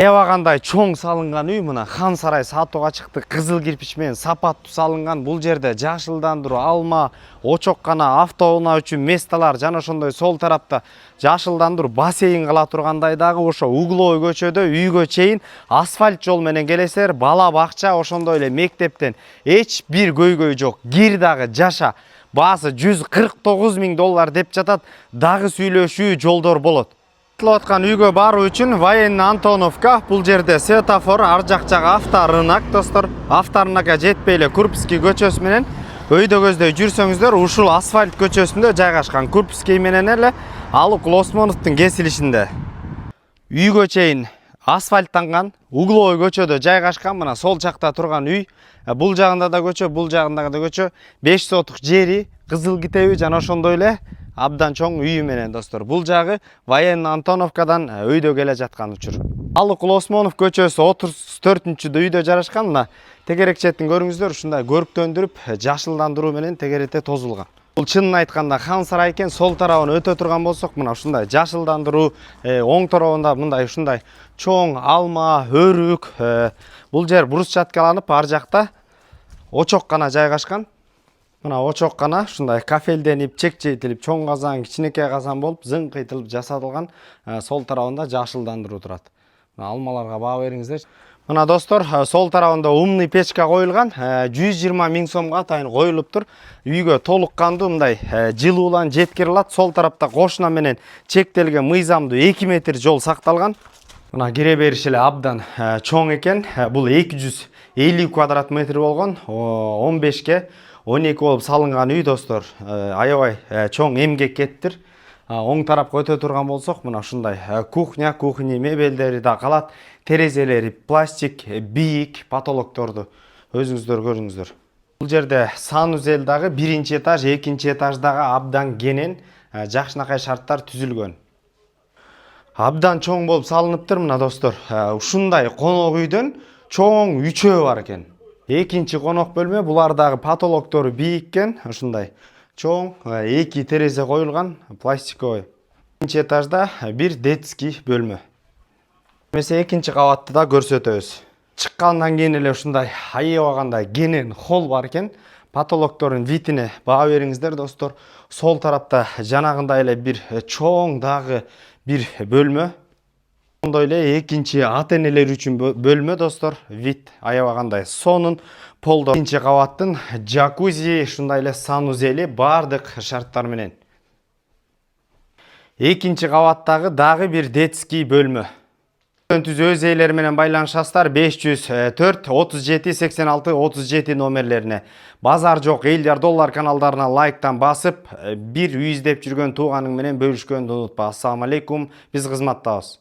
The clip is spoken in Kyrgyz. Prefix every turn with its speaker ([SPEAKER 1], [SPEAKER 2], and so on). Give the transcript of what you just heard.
[SPEAKER 1] Аябагандай чоң салынган үй мына Хан сарай сатууга чыкты. Кызыл кирпич менен сапаттуу салынган. Бул жерде жашылдандыруу, алма, очоккана, автоунаа үчүн месталар жана ошондой сол тарапта жашылдандыруу бассейн кыла тургандай дагы ошо угловой көчөдө үйгө чейин асфальт жол менен келесер. Бала бакча, ошондой эле мектептен эч бир көйгөй жок. Кир дагы жаша. Баасы $149.000 деп жатат. Дагы сүйлөшүү жолдор болот. Аткан үйгө баруу үчүн Военный Антоновка, бул жерде светофор, ар жак жагы авторынок достор. Авторынокко жетпей эле Курбский көчөсү менен өйдө көздөй жүрсөңүздөр ушул асфальт көчөсүндө жайгашкан. Курбский менен эле Алык Осмоновдун кесилишинде. Үйгө чейин асфальттанган, угловой көчөдө жайгашкан. Мына сол жакта турган үй. Бул жагында да көчө, бул жагында да көчө. 5 сотук жери, кызыл китеби жана ошондой эле абдан чоң үйү менен достор. Бул жагы Военный Антоновкадан өйдө келе жаткан учур. Алык Осмонов көчөсү 34-үчү үйдө жарашкан. Мына тегерек четин көрүңүздөр, ушундай көрктөндүрүп, жашылдандыруу менен тегерете тозулган. Бул чынын айтканда Хан сарай экен. Сол тарабын өтө турган болсок, мына ушундай жашылдандыруу, оң торобунда мындай ушундай чоң алма, өрүк. Бул жер брусчаткаланып, ар жакта очоккана жайгашкан. Мына очоккана ушундай кафелденип, чекчейтилип, чоң казан, кичинекей казан болуп, зыңкыйтылып жасатылган. Сол тарабында жашылдандыруу турат. Алмаларга баа бериңиздер. Мына достор, сол тарабында умный печка коюлган. 120.000 сомго атайын коюлуптур. Үйгө толук кандуу мындай жылуулан жеткире алат. Сол тарапта кошуна менен чектелген мыйзамдуу 2 метр жол сакталган. Мына кире бериш эле абдан чоң экен. Бул 250 квадрат метр болгон. 15ке 12 болуп салынган үй достор. Аябай чоң эмгеккеттир. Оң тарапка өтө турган болсок, мына ушундай кухня мебелдери да калат. Терезелери пластик, бийик, потолокторду өзүңүздөр көрүңүздөр. Бул жерде санузел дагы 1-этаж, 2-этаждагы абдан кенен, жакшынакай шарттар түзүлгөн. Абдан чоң болуп салыныптыр мына достор. Ушундай конок үйдөн чоң үчөө бар экен. Экинчи конок бөлмө, булардагы потолоктору бийиккен, ушундай чоң 2 терезе коюлган, пластиковый. 2-этажда бир детский бөлмө. Месе экинчи кабатты да көрсөтөбүз. Чыккандан кийин эле ушундай аябагандай кенен холл бар экен. Потолокторун витине баа бериңиздер достор. Сол тарапта жанагындай эле бир чоң дагы бир бөлмө. Ошондой эле экинчи ата энелер үчүн бөлмө достор. Вит аябагандай сонун полдо. Экинчи кабаттын джакузи, ушундай эле санузели бардык шарттар менен. Экинчи кабаттагы дагы бир детский бөлмө. Түз өз ээлери менен байланышасыздар 504 37 86 37 номерлерине. Базар жок элдер доллар каналдарына лайктан басып, бир үй издеп жүргөн тууганың менен бөлүшкөндү унутпа. Ассаламу алейкум, биз кызматтабыз.